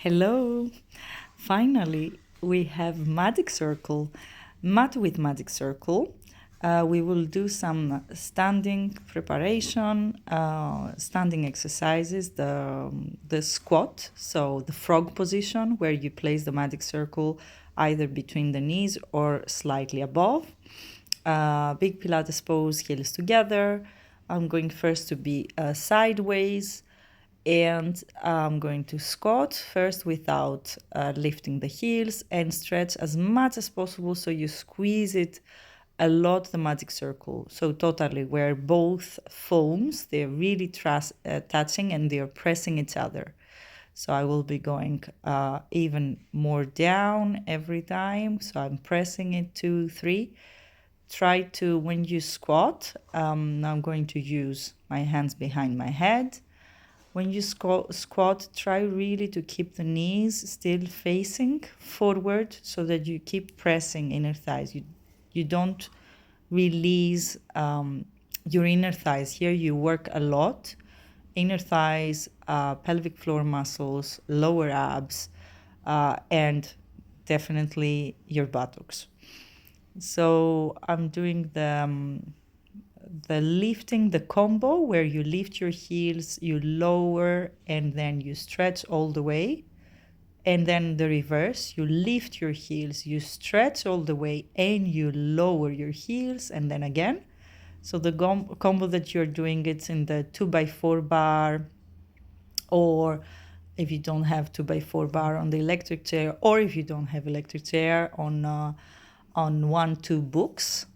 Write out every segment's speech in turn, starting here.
Hello! Finally, we have magic circle, mat with magic circle. We will do some standing preparation, standing exercises, the squat, so the frog position where you place the magic circle either between the knees or slightly above. Big Pilates pose, heels together. I'm going first to be sideways, and I'm going to squat first without lifting the heels and stretch as much as possible so you squeeze it a lot, the magic circle. So totally where both foams, they're really touching and they're pressing each other. So I will be going even more down every time. So I'm pressing it 2, 3. Try to, when you squat, now I'm going to use my hands behind my head. When you squat, try really to keep the knees still facing forward so that you keep pressing inner thighs. You don't release your inner thighs. Here you work a lot. Inner thighs, pelvic floor muscles, lower abs, and definitely your buttocks. So I'm doing the lifting, the combo where you lift your heels, you lower, and then you stretch all the way. And then the reverse, you lift your heels, you stretch all the way, and you lower your heels, and then again. So the combo that you're doing, it's in the 2x4 bar, or if you don't have 2x4 bar on the electric chair, or if you don't have electric chair on 1-2 books.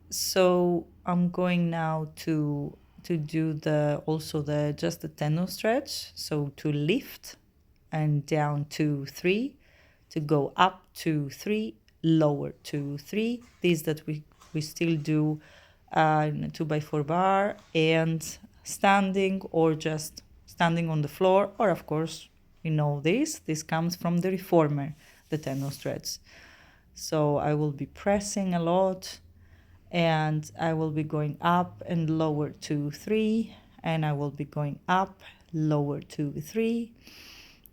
So I'm going now to do just the tendon stretch. So to lift and down 2, 3, to go up 2, 3, lower 2, 3. These that we still do in a 2x4 bar and standing or just standing on the floor, or of course this comes from the reformer, the tendon stretch. So I will be pressing a lot, and I will be going up and lower 2, 3, and I will be going up, lower 2, 3,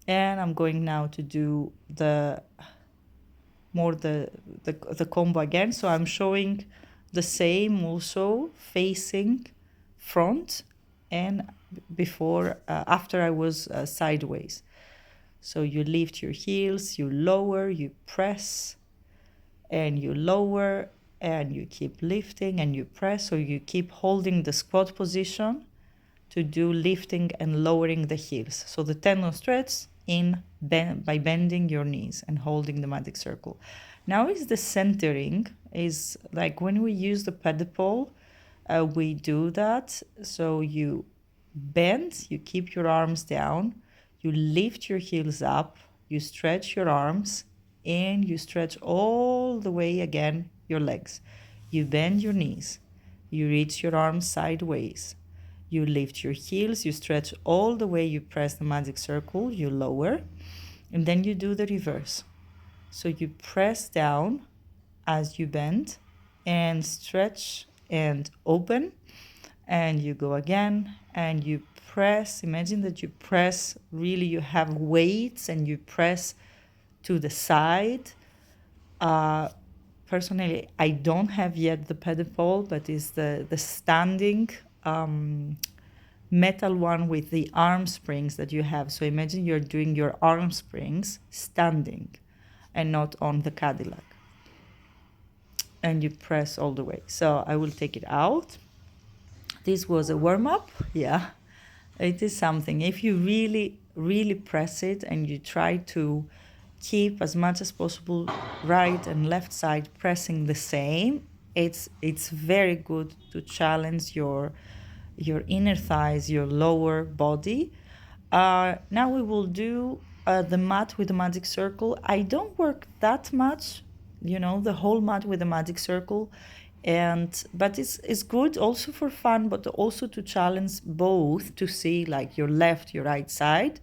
and I'm going now to do the combo again. So I'm showing the same also facing front and after I was sideways. So you lift your heels, you lower, you press, and you lower, and you keep lifting and you press. So you keep holding the squat position to do lifting and lowering the heels. So the tendon stretch by bending your knees and holding the magic circle. Now is the centering, is like when we use the pedal, we do that. So you bend, you keep your arms down, you lift your heels up, you stretch your arms, and you stretch all the way again your legs. You bend your knees, you reach your arms sideways, you lift your heels, you stretch all the way, you press the magic circle, you lower, and then you do the reverse. So you press down as you bend and stretch and open, and you go again and you press. Imagine that you press, really you have weights and you press to the side. Personally, I don't have yet the pedal, but it's the standing metal one with the arm springs that you have. So imagine you're doing your arm springs standing and not on the Cadillac. And you press all the way. So I will take it out. This was a warm-up. Yeah, it is something. If you really, really press it and you try to keep as much as possible right and left side pressing the same, it's very good to challenge your inner thighs, your lower body. Now we will do the mat with the magic circle. I don't work that much, the whole mat with the magic circle, but it's good also for fun, but also to challenge both, to see like your left, your right side.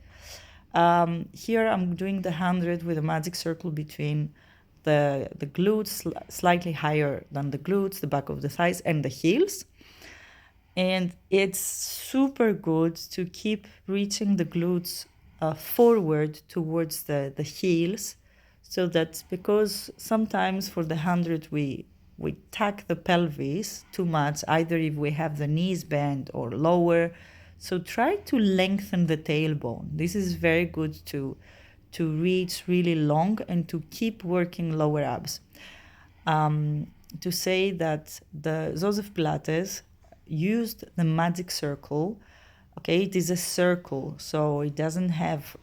Here I'm doing the 100 with a magic circle between the glutes, slightly higher than the glutes, the back of the thighs, and the heels. And it's super good to keep reaching the glutes forward towards the heels, so that, because sometimes for the 100 we tack the pelvis too much, either if we have the knees bent or lower. So try to lengthen the tailbone. This is very good to reach really long and to keep working lower abs. To say that the Joseph Pilates used the magic circle. Okay, it is a circle, so it doesn't have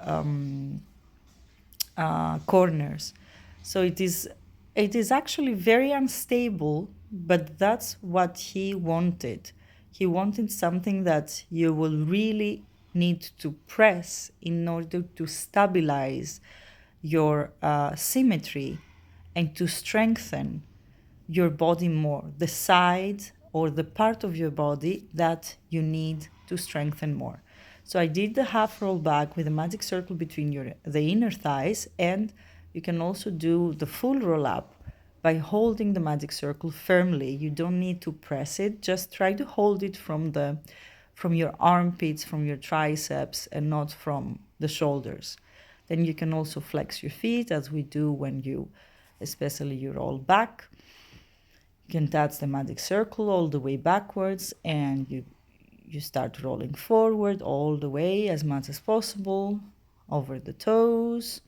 corners. So it is actually very unstable, but that's what he wanted. He wanted something that you will really need to press in order to stabilize your symmetry and to strengthen your body more, the side or the part of your body that you need to strengthen more. So I did the half roll back with a magic circle between the inner thighs, and you can also do the full roll up by holding the magic circle firmly. You don't need to press it, just try to hold it from your armpits, from your triceps, and not from the shoulders. Then you can also flex your feet, as we do when especially you roll back. You can touch the magic circle all the way backwards, and you start rolling forward all the way as much as possible over the toes.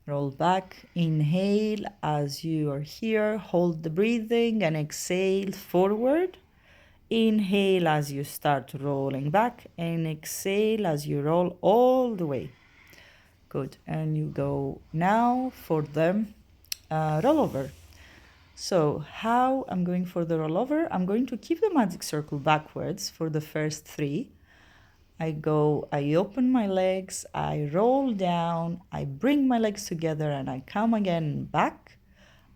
Roll back, inhale as you are here, hold the breathing, and exhale forward. Inhale as you start rolling back, and exhale as you roll all the way. Good. And you go now for the rollover. So how I'm going for the rollover, I'm going to keep the magic circle backwards for the first 3. I open my legs, I roll down, I bring my legs together, and I come again back.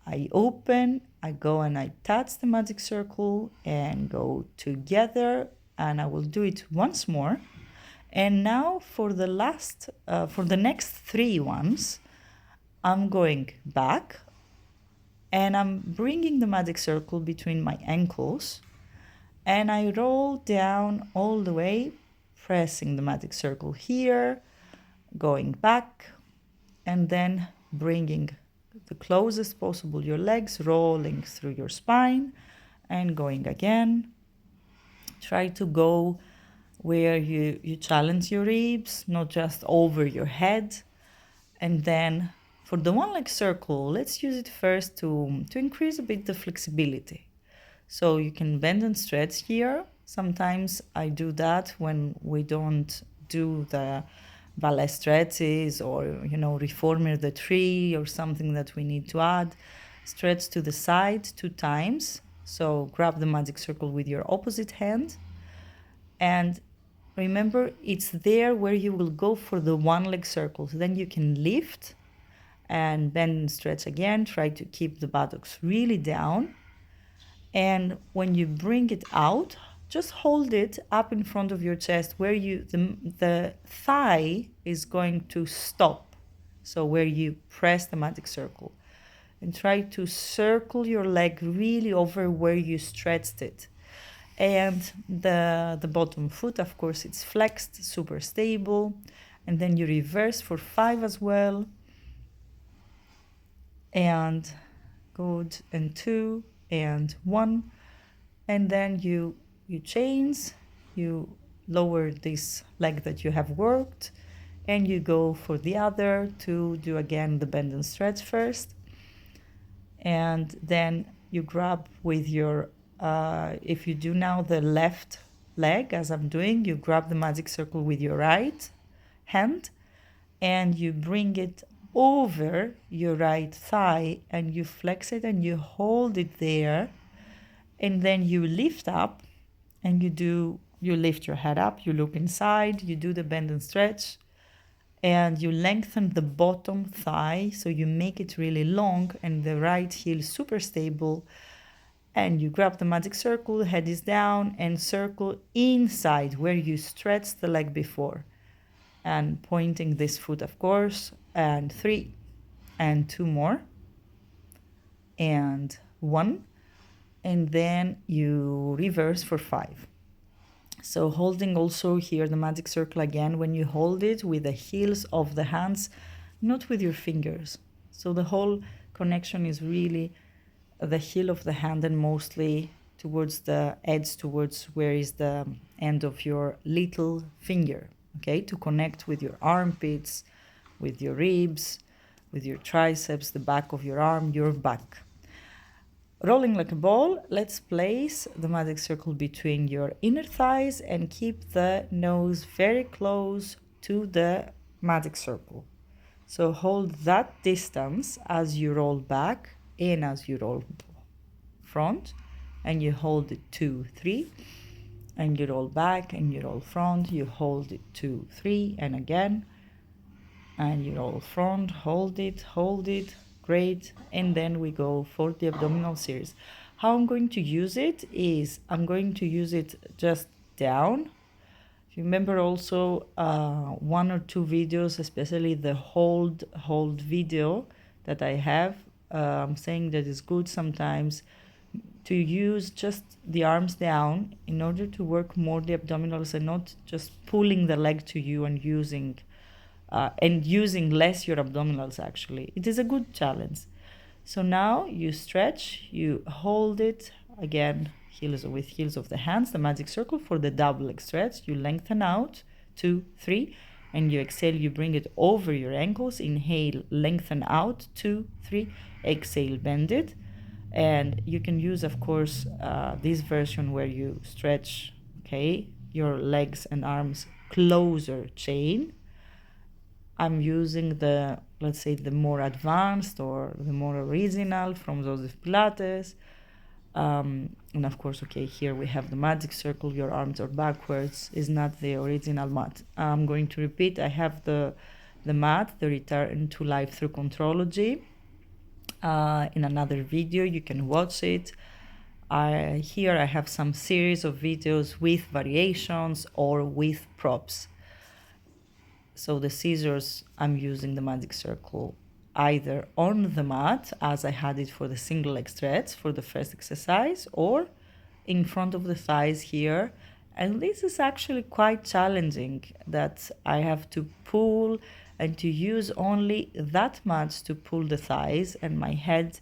I open, I go and I touch the magic circle and go together, and I will do it once more. And now for the next 3 ones, I'm going back, and I'm bringing the magic circle between my ankles, and I roll down all the way, pressing the magic circle here, going back, and then bringing the closest possible your legs, rolling through your spine, and going again. Try to go where you challenge your ribs, not just over your head. And then for the one leg circle, let's use it first to increase a bit the flexibility. So you can bend and stretch here. Sometimes I do that when we don't do the ballet stretches, or, reformer the tree or something that we need to add. Stretch to the side 2 times. So grab the magic circle with your opposite hand. And remember, it's there where you will go for the one leg circle. So then you can lift and bend and stretch again. Try to keep the buttocks really down. And when you bring it out, just hold it up in front of your chest where the thigh is going to stop. So where you press the magic circle. And try to circle your leg really over where you stretched it. And the bottom foot, of course, it's flexed, super stable. And then you reverse for 5 as well. And good, and 2, and 1. And then you change, you lower this leg that you have worked, and you go for the other to do again the bend and stretch first. And then you grab with your, if you do now the left leg, as I'm doing, you grab the magic circle with your right hand, and you bring it over your right thigh, and you flex it, and you hold it there. And then you lift up, and you lift your head up, you look inside, you do the bend and stretch, and you lengthen the bottom thigh, so you make it really long, and the right heel super stable. And you grab the magic circle, head is down, and circle inside where you stretched the leg before. And pointing this foot, of course, and 3, and 2 more, and 1. And then you reverse for 5. So holding also here the magic circle again, when you hold it with the heels of the hands, not with your fingers. So the whole connection is really the heel of the hand and mostly towards the edge, towards where is the end of your little finger, okay, to connect with your armpits, with your ribs, with your triceps, the back of your arm, your back. Rolling like a ball, let's place the magic circle between your inner thighs and keep the nose very close to the magic circle. So hold that distance as you roll back and as you roll front, and you hold it 2, 3, and you roll back and you roll front, you hold it 2, 3, and again, and you roll front, hold it, great. And then we go for the abdominal series. How I'm going to use it is I'm going to use it just down. Remember also 1 or 2 videos, especially the hold video that I have. I'm saying that it's good sometimes to use just the arms down in order to work more the abdominals and not just pulling the leg to you and using less your abdominals. Actually, it is a good challenge. So now you stretch, you hold it again, heels of the hands, the magic circle for the double leg stretch. You lengthen out 2, 3, and you exhale, you bring it over your ankles. Inhale, lengthen out 2, 3, exhale, bend it. And you can use, of course, this version where you stretch, okay, your legs and arms closer chain. I'm using the, let's say, the more advanced or the more original from those of Pilates. And of course, okay, here we have the magic circle, your arms are backwards, is not the original mat. I'm going to repeat, I have the mat, the Return to Life through Contrology. In another video, you can watch it. Here I have some series of videos with variations or with props. So the scissors, I'm using the magic circle either on the mat as I had it for the single leg stretch for the first exercise, or in front of the thighs here. And this is actually quite challenging, that I have to pull and to use only that much to pull the thighs and my head,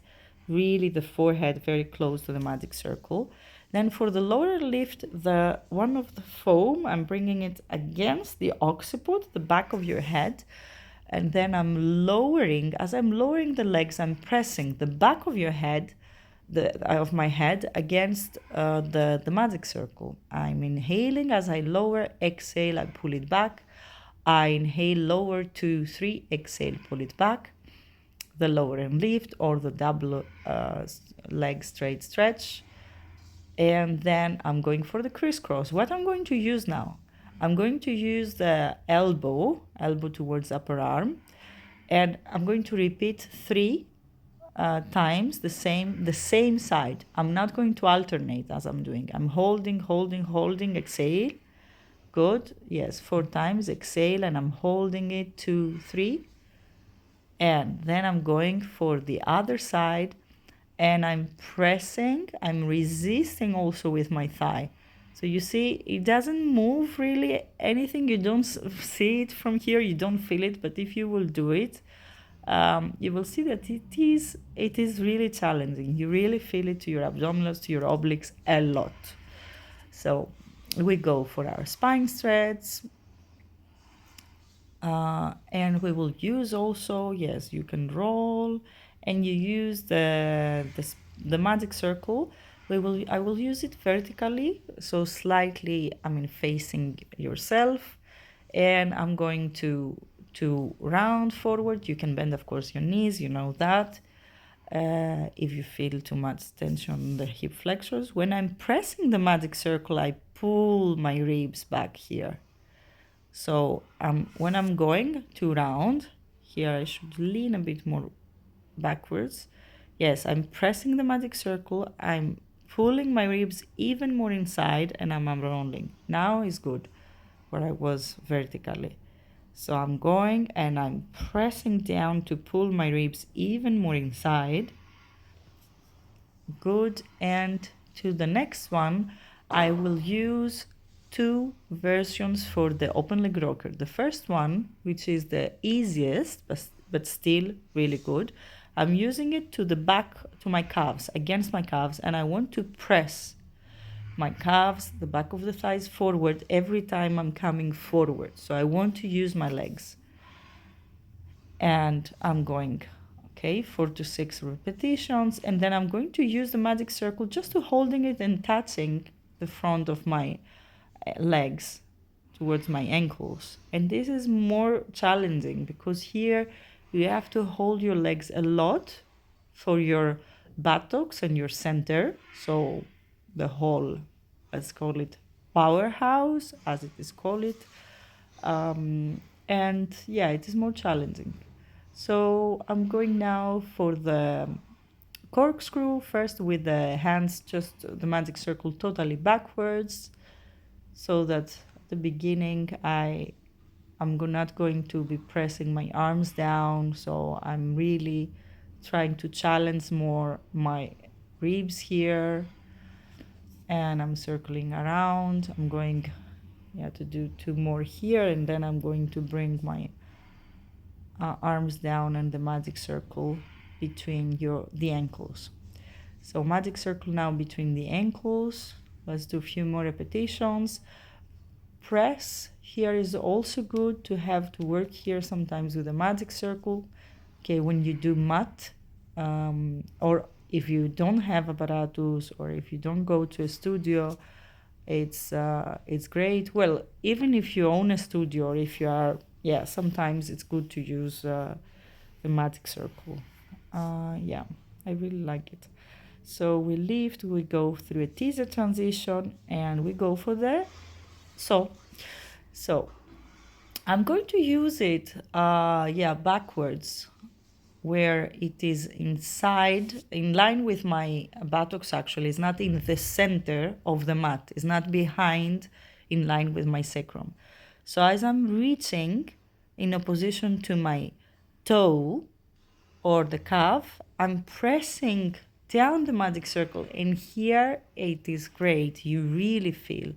really the forehead very close to the magic circle. Then for the lower lift, the one of the foam, I'm bringing it against the occiput, the back of your head, and then I'm lowering. As I'm lowering the legs, I'm pressing the back of your head, of my head against the magic circle. I'm inhaling as I lower, exhale, I pull it back. I inhale, lower 2, 3, exhale, pull it back. The lower and lift, or the double leg straight stretch. And then I'm going for the crisscross. What I'm going to use now, I'm going to use the elbow towards upper arm, and I'm going to repeat 3 times the same side. I'm not going to alternate as I'm doing. I'm holding, exhale. Good. Yes, 4 times, exhale, and I'm holding it 2, 3. And then I'm going for the other side, and I'm pressing, I'm resisting also with my thigh. So you see, it doesn't move really anything. You don't see it from here, you don't feel it, but if you will do it, you will see that it is really challenging. You really feel it to your abdominals, to your obliques a lot. So we go for our spine stretch. And we will use also, yes, you can roll, and you use the magic circle. I will use it vertically, so slightly, I mean, facing yourself, and I'm going to round forward. You can bend, of course, your knees, you know that. If you feel too much tension on the hip flexors, when I'm pressing the magic circle, I pull my ribs back here. So when I'm going to round, here I should lean a bit more backwards. Yes, I'm pressing the magic circle, I'm pulling my ribs even more inside, and I'm rolling. Now is good, where I was vertically. So I'm going and I'm pressing down to pull my ribs even more inside. Good. And to the next one, I will use two versions for the open leg rocker. The first one, which is the easiest, but still really good, I'm using it to the back, to my calves, against my calves, and I want to press my calves, the back of the thighs forward every time I'm coming forward. So I want to use my legs. And I'm going, okay, 4 to 6 repetitions, and then I'm going to use the magic circle just to holding it and touching the front of my legs towards my ankles. And this is more challenging because here you have to hold your legs a lot for your buttocks and your center. So the whole, let's call it powerhouse, as it is called it. And yeah, it is more challenging. So I'm going now for the corkscrew, first with the hands, just the magic circle totally backwards, so that at the beginning I'm not going to be pressing my arms down. So I'm really trying to challenge more my ribs here, and I'm circling around. I'm going to do 2 more here, and then I'm going to bring my arms down and the magic circle between the ankles. So magic circle now between the ankles. Let's do a few more repetitions. Press here is also good to have to work here sometimes with a magic circle. Okay, when you do mat, or if you don't have apparatus, or if you don't go to a studio, it's great. Well, even if you own a studio, or if you are, sometimes it's good to use the magic circle. I really like it. So we lift, we go through a teaser transition, and we go for the so I'm going to use it backwards, where it is inside, in line with my buttocks. Actually, it's not in the center of the mat, it's not behind, in line with my sacrum. So as I'm reaching in opposition to my toe or the calf, I'm pressing down the magic circle, and here it is great. You really feel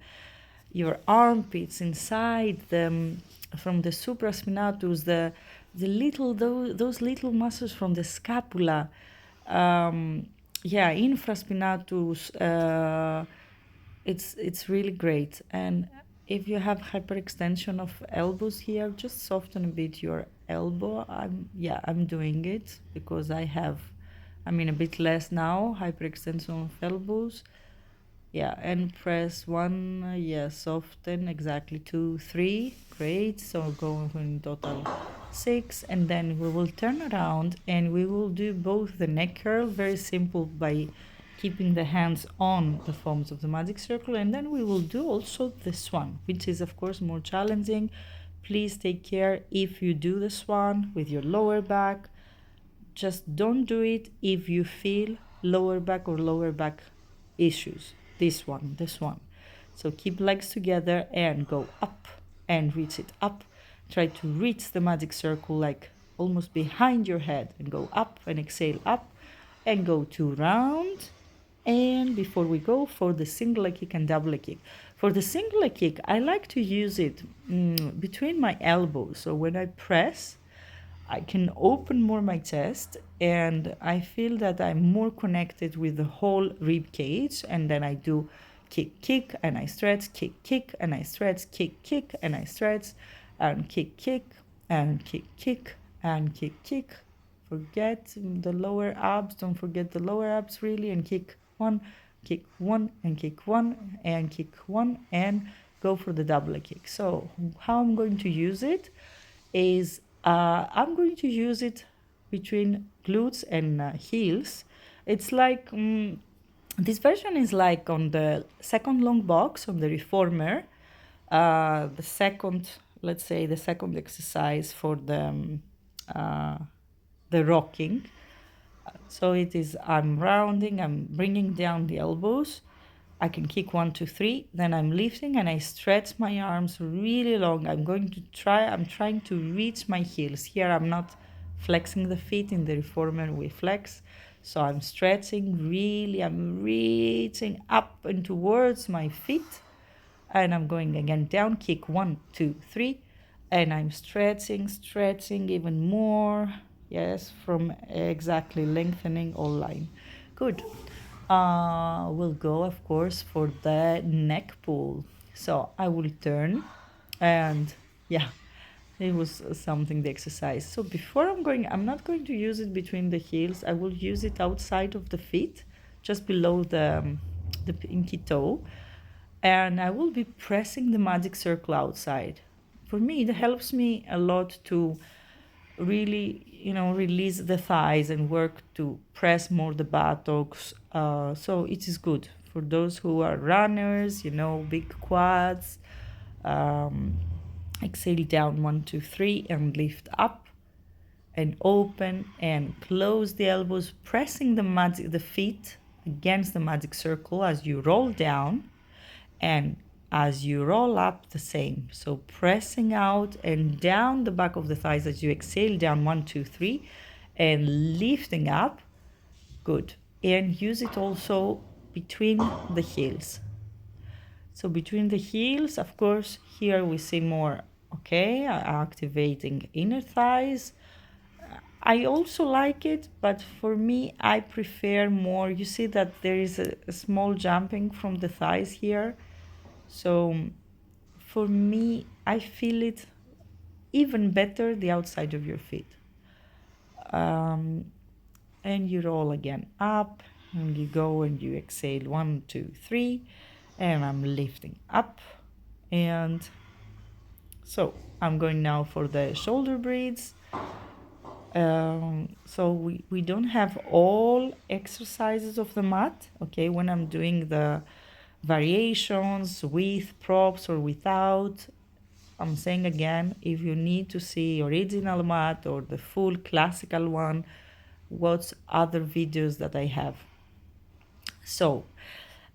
your armpits inside them, from the supraspinatus, the little, those little muscles from the scapula, infraspinatus. It's really great. And if you have hyperextension of elbows here, just soften a bit your elbow. I'm doing it because a bit less now, hyperextension of elbows. And press 1, soften, exactly 2, 3, great. So going in total 6, and then we will turn around and we will do both the neck curl, very simple, by keeping the hands on the foams of the magic circle, and then we will do also the swan, which is of course more challenging. Please take care if you do the swan with your lower back. Just don't do it if you feel lower back issues. This one. So keep legs together and go up and reach it up. Try to reach the magic circle like almost behind your head, and go up and exhale up, and go 2 round. And before we go for the single leg kick and double leg kick. For the single leg kick, I like to use it between my elbows. So when I press, I can open more my chest, and I feel that I'm more connected with the whole rib cage. And then I do kick, and I stretch, kick, and I stretch, kick, and I stretch, and kick, and kick, and kick. Forget the lower abs, don't forget the lower abs really, and kick one, and kick one, and kick one, and go for the double leg kick. So how I'm going to use it is I'm going to use it between glutes and heels. It's like, this version is like on the second long box on the reformer, the second exercise for the rocking. So it is, I'm rounding, I'm bringing down the elbows. I can kick 1, 2, 3, then I'm lifting and I stretch my arms really long. I'm trying to reach my heels. Here I'm not flexing the feet. In the reformer we flex. So I'm stretching really, I'm reaching up and towards my feet. and I'm going again down, kick 1, 2, 3, and I'm stretching even more. Yes, from exactly lengthening all line. Good. We'll go, of course, for the neck pull. So I will turn, and yeah, it was something, the exercise. So before I'm not going to use it between the heels. I will use it outside of the feet, just below the pinky toe, and I will be pressing the magic circle outside. For me, it helps me a lot to really, release the thighs and work to press more the buttocks. So it is good for those who are runners, big quads. Um, Exhale down, 1, 2, 3, and lift up and open and close the elbows, pressing the feet against the magic circle as you roll down, and as you roll up, the same. So pressing out and down the back of the thighs as you exhale down, 1, 2, 3, and lifting up. Good. And use it also between the heels. So between the heels, of course, here we see more, okay, activating inner thighs. I also like it, but for me, I prefer more. You see that there is a small jumping from the thighs here. So for me, I feel it even better the outside of your feet. And you roll again up, and you go and you exhale, 1, 2, 3, and I'm lifting up. And so I'm going now for the shoulder breathes. So we don't have all exercises of the mat, okay, when I'm doing the variations with props or without. I'm saying again, if you need to see original mat or the full classical one, watch other videos that I have. So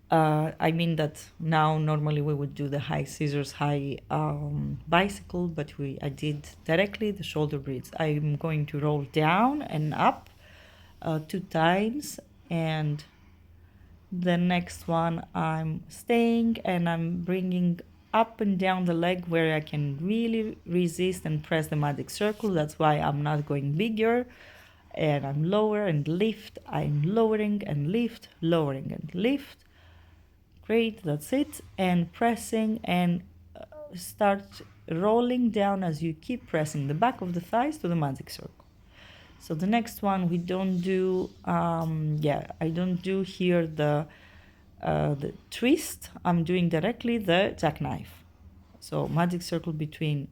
I mean that now normally we would do the high scissors, high bicycle, but I did directly the shoulder breaths. I'm going to roll down and up 2 times, and the next one I'm staying and I'm bringing up and down the leg where I can really resist and press the magic circle. That's why I'm not going bigger, and I'm lower and lift. I'm lowering and lift, lowering and lift. Great, that's it. And pressing and start rolling down as you keep pressing the back of the thighs to the magic circle. So the next one we don't do, I don't do here the twist. I'm doing directly the jackknife. So magic circle between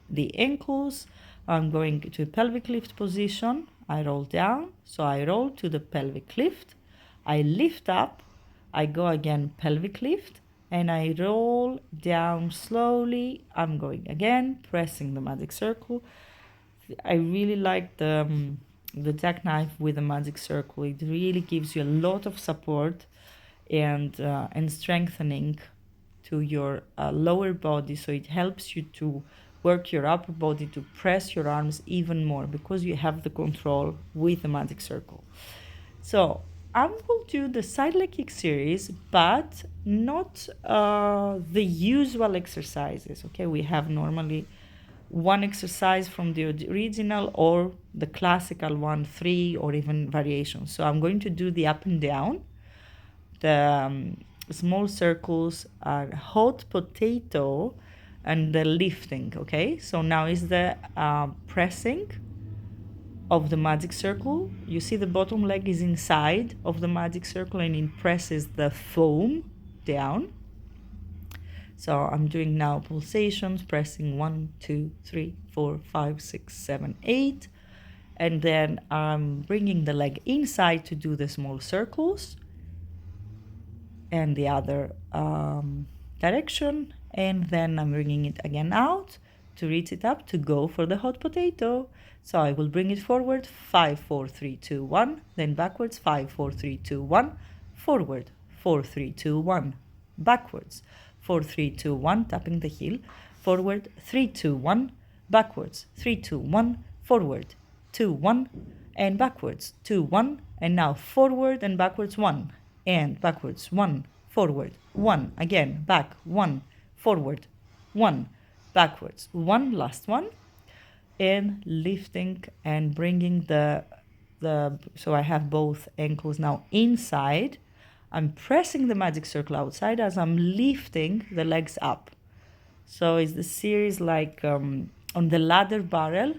the ankles. I'm going to pelvic lift position. I roll down, so I roll to the pelvic lift. I lift up, I go again pelvic lift, and I roll down slowly. I'm going again, pressing the magic circle. I really like the jackknife with the magic circle. It really gives you a lot of support and strengthening to your lower body. So it helps you to work your upper body to press your arms even more because you have the control with the magic circle. So I will do the side leg kick series, but not the usual exercises. Okay, we have normally one exercise from the original or the classical one, 3 or even variations. So I'm going to do the up and down. The small circles are hot potato and the lifting. Okay, so now is the pressing of the magic circle. You see the bottom leg is inside of the magic circle and it presses the foam down. So I'm doing now pulsations, pressing 1, 2, 3, 4, 5, 6, 7, 8. And then I'm bringing the leg inside to do the small circles and the other direction. And then I'm bringing it again out to reach it up to go for the hot potato. So I will bring it forward, 5, 4, 3, 2, 1, then backwards, 5, 4, 3, 2, 1, forward, 4, 3, 2, 1, backwards, 4, 3, 2, 1, tapping the heel, forward, 3, 2, 1, backwards, 3, 2, 1, forward, 2, 1, and backwards, 2, 1, and now forward and backwards, 1, and backwards, 1, forward, 1, again, back, 1, forward, 1, backwards, 1, last one, and lifting and bringing so I have both ankles now inside. I'm pressing the magic circle outside as I'm lifting the legs up. So it's the series like on the ladder barrel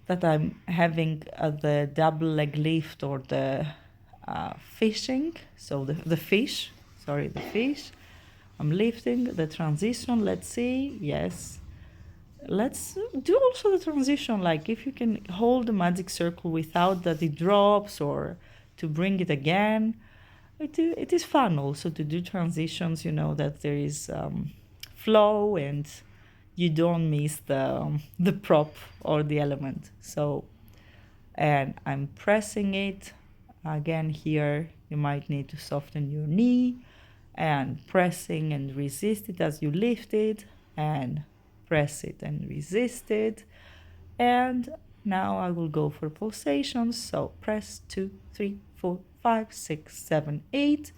that I'm having the double leg lift or the fishing. So the fish, sorry, the fish. I'm lifting the transition. Let's see. Yes. Let's do also the transition. Like if you can hold the magic circle without that it drops or to bring it again. It is fun also to do transitions, you know, that there is flow and you don't miss the prop or the element. So, and I'm pressing it again here. You might need to soften your knee and pressing and resist it as you lift it and press it and resist it. And now I will go for pulsations. So press 2, 3, 4, 5, 6, 7, 8.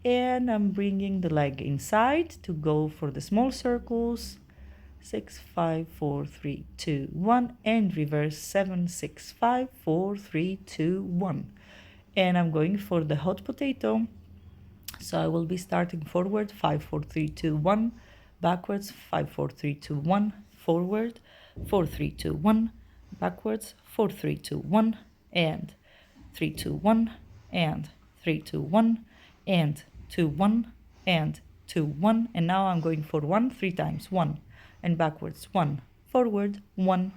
And I'm bringing the leg inside to go for the small circles. 6, 5, 4, 3, 2, 1. And reverse 7, 6, 5, 4, 3, 2, 1. And I'm going for the hot potato. So I will be starting forward, 5, 4, 3, 2, 1. Backwards, 5, 4, 3, 2, 1. Forward, 4, 3, 2, 1. Backwards, 4, 3, 2, 1. And 3, 2, 1. And 3, 2, 1. And 2, 1. And 2, 1. And now I'm going for 1, 3 times. 1. And backwards, 1. Forward, 1.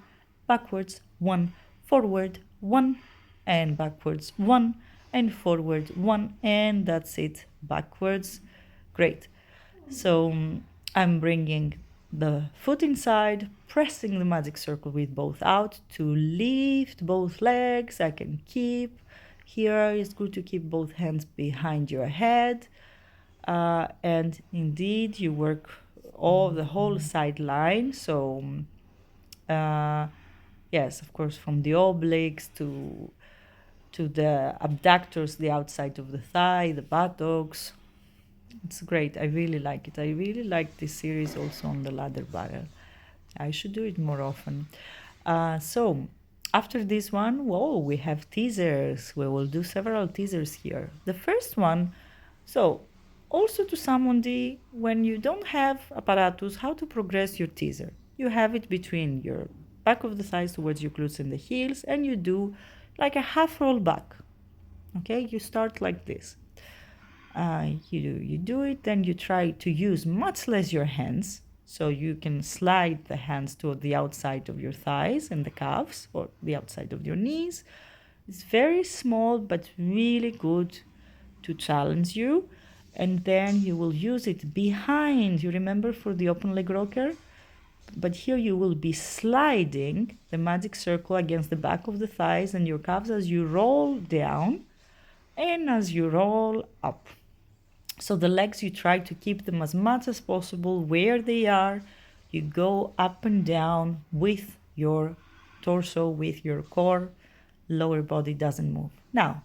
Backwards, 1. Forward, 1. And backwards, 1. And forward, 1. And that's it. Backwards. Great. So I'm bringing the foot inside, pressing the magic circle with both out to lift both legs. I can keep. Here it's good to keep both hands behind your head. And indeed, you work the whole side line. So, yes, of course, from the obliques to the abductors, the outside of the thigh, the buttocks. It's great. I really like it. I really like this series also on the ladder barrel. I should do it more often. So after this one, whoa, we have teasers. We will do several teasers here. The first one, so also to summon when you don't have apparatus, how to progress your teaser. You have it between your back of the thighs towards your glutes and the heels, and you do like a half roll back. Okay, you start like this. You do it, then you try to use much less your hands, so you can slide the hands to the outside of your thighs and the calves or the outside of your knees. It's very small but really good to challenge you. And then you will use it behind, you remember, for the open leg rocker? But here you will be sliding the magic circle against the back of the thighs and your calves as you roll down and as you roll up. So the legs, you try to keep them as much as possible where they are. You go up and down with your torso, with your core. Lower body doesn't move. Now,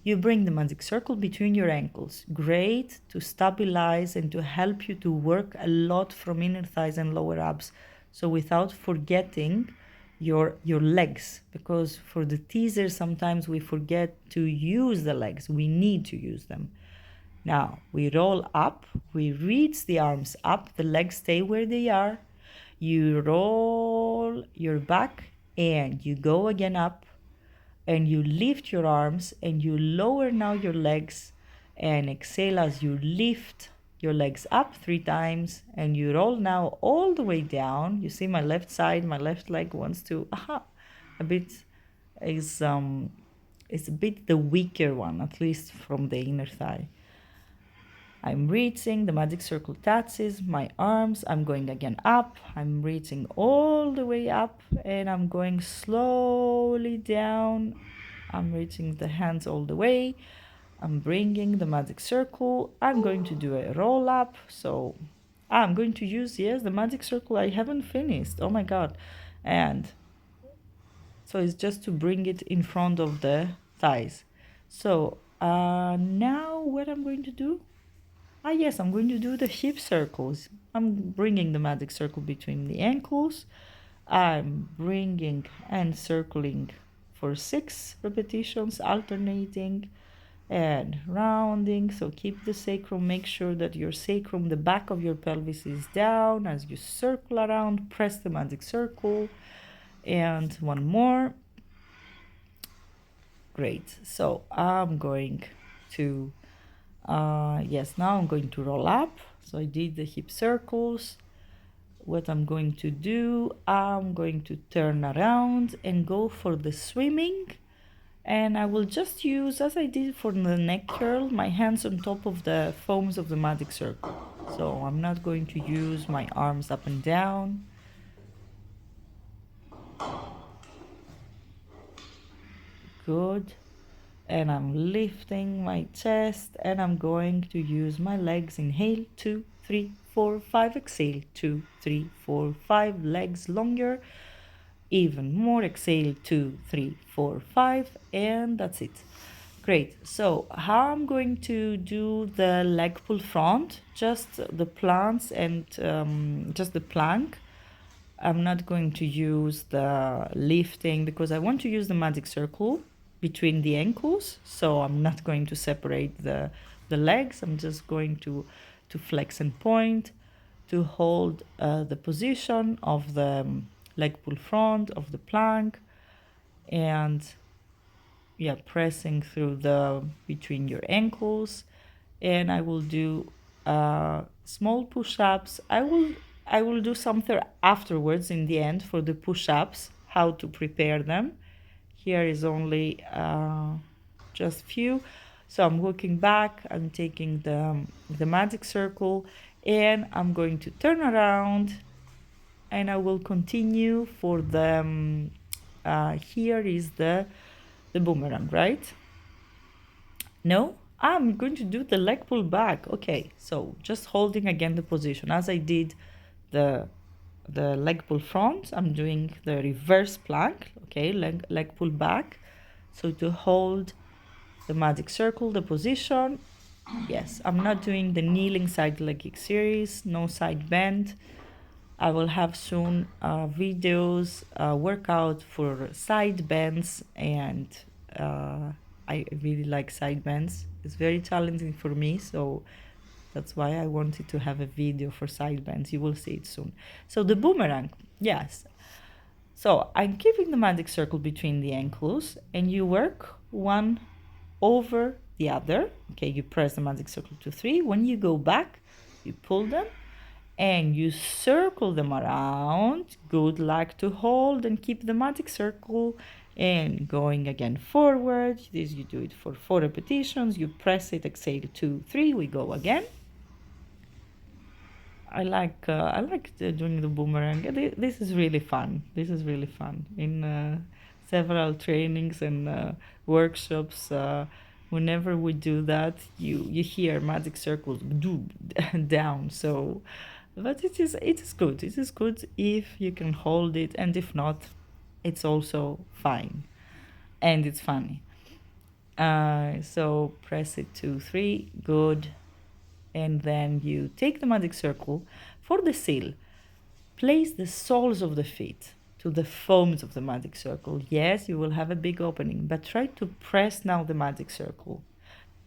you bring the magic circle between your ankles. Great to stabilize and to help you to work a lot from inner thighs and lower abs. So without forgetting your legs, because for the teaser, sometimes we forget to use the legs. We need to use them. Now, we roll up, we reach the arms up, the legs stay where they are. You roll your back and you go again up and you lift your arms and you lower now your legs and exhale as you lift your legs up 3 times and you roll now all the way down. You see my left side, my left leg wants to, a bit is it's a bit the weaker one, at least from the inner thigh. I'm reaching, the magic circle touches my arms. I'm going again up. I'm reaching all the way up and I'm going slowly down. I'm reaching the hands all the way. I'm bringing the magic circle. I'm going to do a roll up. So I'm going to use, yes, the magic circle. I haven't finished. Oh my God. And so it's just to bring it in front of the thighs. So now what I'm going to do? Yes, I'm going to do the hip circles. I'm bringing the magic circle between the ankles. I'm bringing and circling for 6 repetitions, alternating and rounding. So keep the sacrum, make sure that your sacrum, the back of your pelvis is down as you circle around, press the magic circle. And one more. Great. So I'm going to, yes, now I'm going to roll up. So I did the hip circles. What I'm going to do, I'm going to turn around and go for the swimming. And I will just use, as I did for the neck curl, my hands on top of the foams of the magic circle. So I'm not going to use my arms up and down. Good. And I'm lifting my chest and I'm going to use my legs. Inhale, 2, 3, 4, 5. Exhale, 2, 3, 4, 5. Legs longer. Even more. Exhale, 2, 3, 4, 5. And that's it. Great. So how I'm going to do the leg pull front, just the plants and just the plank. I'm not going to use the lifting because I want to use the magic circle between the ankles. So I'm not going to separate the legs. I'm just going to flex and point, to hold the position of the leg pull front of the plank, and yeah, pressing through the between your ankles. And I will do small push-ups. I will do something afterwards in the end for the push-ups, how to prepare them. Here is only just few. So I'm walking back, I'm taking the magic circle, and I'm going to turn around, and I will continue for the here is the boomerang, right? No, I'm going to do the leg pull back. Okay, so just holding again the position as I did the leg pull front. I'm doing the reverse plank. Okay, leg pull back. So to hold the magic circle, the position. Yes, I'm not doing the kneeling side leg series. No side bend. I will have soon videos, workout for side bends, and I really like side bends. It's very challenging for me, so that's why I wanted to have a video for side bends. You will see it soon. So the boomerang, yes. So I'm keeping the magic circle between the ankles, and you work one over the other. Okay, you press the magic circle to 3. When you go back, you pull them and you circle them around. Good luck to hold and keep the magic circle, and going again forward. This you do it for 4 repetitions. You press it, exhale, 2, 3. We go again. I like doing the boomerang. This is really fun. This is really fun. In several trainings and workshops, whenever we do that, you hear magic circles do down. So, but it is good. It is good if you can hold it, and if not, it's also fine, and it's funny. So press it 2, 3. Good. And then you take the magic circle for the seal. Place the soles of the feet to the foams of the magic circle. Yes, you will have a big opening, but try to press now the magic circle.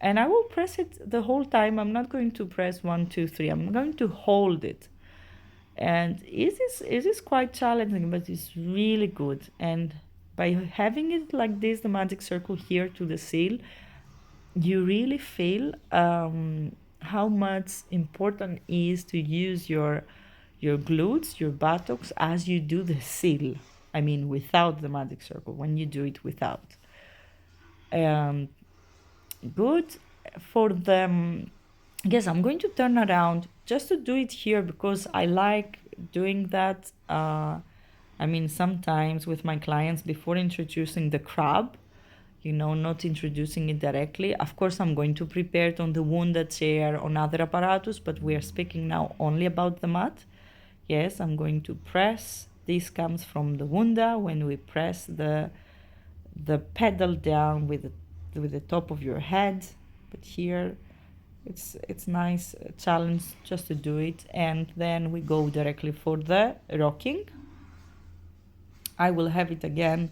And I will press it the whole time. I'm not going to press 1, 2, 3. I'm going to hold it. And it is quite challenging, but it's really good. And by having it like this, the magic circle here to the seal, you really feel how much important is to use your glutes, your buttocks, as you do the seal. I mean, without the magic circle, when you do it without. Good for them. Yes, I'm going to turn around just to do it here because I like doing that. I mean, sometimes with my clients before introducing the crab, not introducing it directly. Of course, I'm going to prepare it on the wounded chair, on other apparatus, but we are speaking now only about the mat. Yes, I'm going to press. This comes from the wunda when we press the pedal down with the top of your head. But here, It's nice challenge just to do it, and then we go directly for the rocking. I will have it again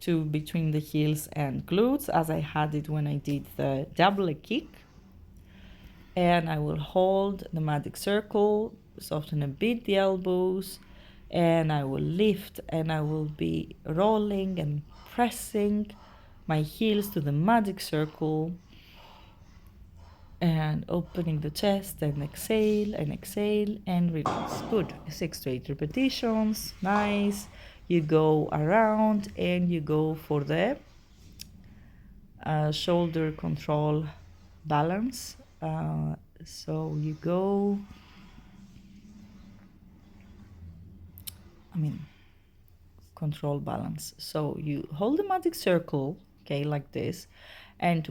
to between the heels and glutes as I had it when I did the double leg kick. And I will hold the magic circle, soften a bit the elbows, and I will lift and I will be rolling and pressing my heels to the magic circle and opening the chest and exhale and release. Good. 6 to 8 repetitions. Nice. You go around and you go for the shoulder control balance. So you go, control balance. So you hold the magic circle, okay, like this. And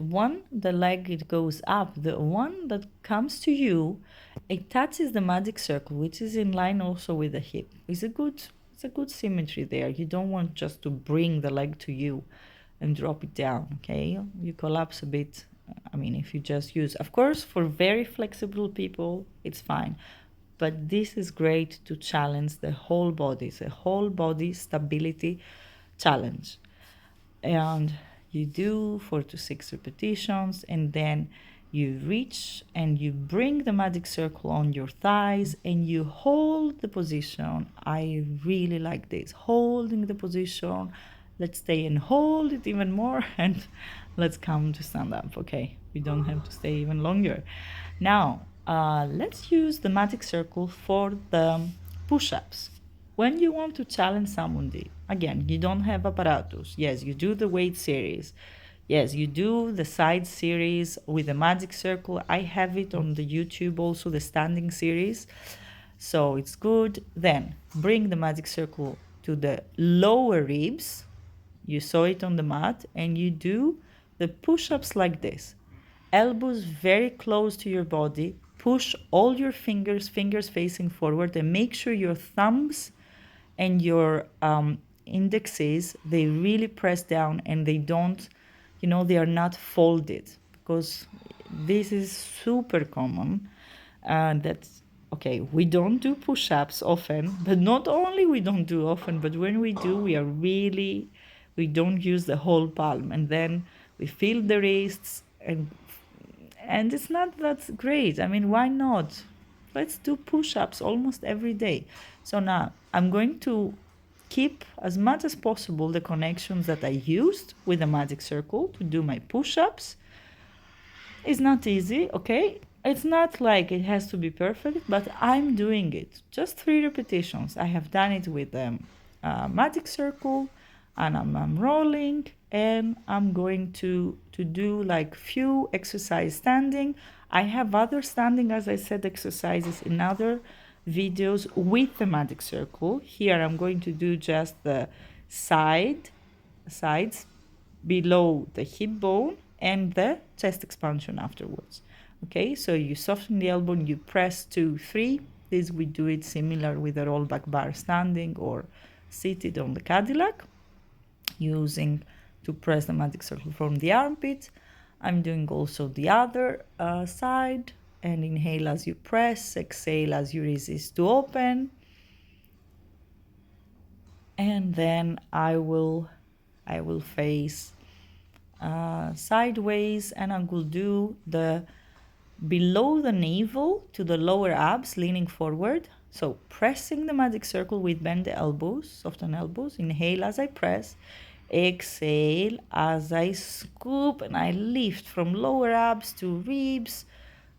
the leg, it goes up. The one that comes to you, it touches the magic circle, which is in line also with the hip. It's a good symmetry there. You don't want just to bring the leg to you and drop it down, okay? You collapse a bit. If you just use, of course, for very flexible people, it's fine. But this is great to challenge the whole body. It's a whole body stability challenge. And you do 4 to 6 repetitions, and then you reach and you bring the magic circle on your thighs and you hold the position. I really like this, holding the position. Let's stay and hold it even more, and let's come to stand up. Okay, we don't have to stay even longer. Now, let's use the magic circle for the push-ups. When you want to challenge someone, again, you don't have apparatus. Yes, you do the weight series. Yes, you do the side series with the magic circle. I have it on the YouTube also, the standing series. So it's good. Then bring the magic circle to the lower ribs. You saw it on the mat, and you do the push-ups like this. Elbows very close to your body. Push all your fingers facing forward, and make sure your thumbs and your indexes, they really press down and they don't, they are not folded, because this is super common. That's okay. We don't do push-ups often, but not only we don't do often, but when we do, we don't use the whole palm, and then we feel the wrists, and it's not that great. Why not? Let's do push-ups almost every day. So now I'm going to keep as much as possible the connections that I used with the magic circle to do my push-ups. It's not easy, okay? It's not like it has to be perfect, but I'm doing it. Just 3 repetitions. I have done it with the magic circle, and I'm rolling, and I'm going to do like few exercise standing. I have other standing, as I said, exercises in other videos with the magic circle. Here I'm going to do just the sides below the hip bone and the chest expansion afterwards. Okay, so you soften the elbow and you press 2, 3. This we do it similar with the rollback bar standing or seated on the Cadillac, using to press the magic circle from the armpit. I'm doing also the other side, and inhale as you press, exhale as you resist to open. And then I will face sideways, and I will do the below the navel to the lower abs, leaning forward. So pressing the magic circle with bend elbows, soften elbows. Inhale as I press. Exhale as I scoop and I lift from lower abs to ribs.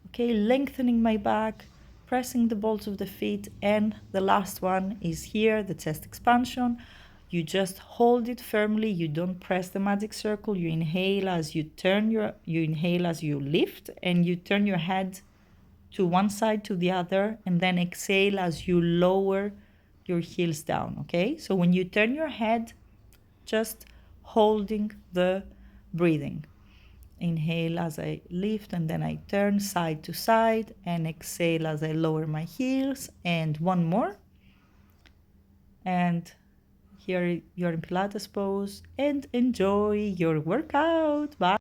Okay, lengthening my back, pressing the balls of the feet. And the last one is here, the chest expansion. You just hold it firmly. You don't press the magic circle. You inhale as you inhale as you lift, and you turn your head to one side to the other, and then exhale as you lower your heels down. Okay, so when you turn your head, just holding the breathing. Inhale as I lift, and then I turn side to side, and exhale as I lower my heels. And one more. And here you're in Pilates pose, and enjoy your workout. Bye.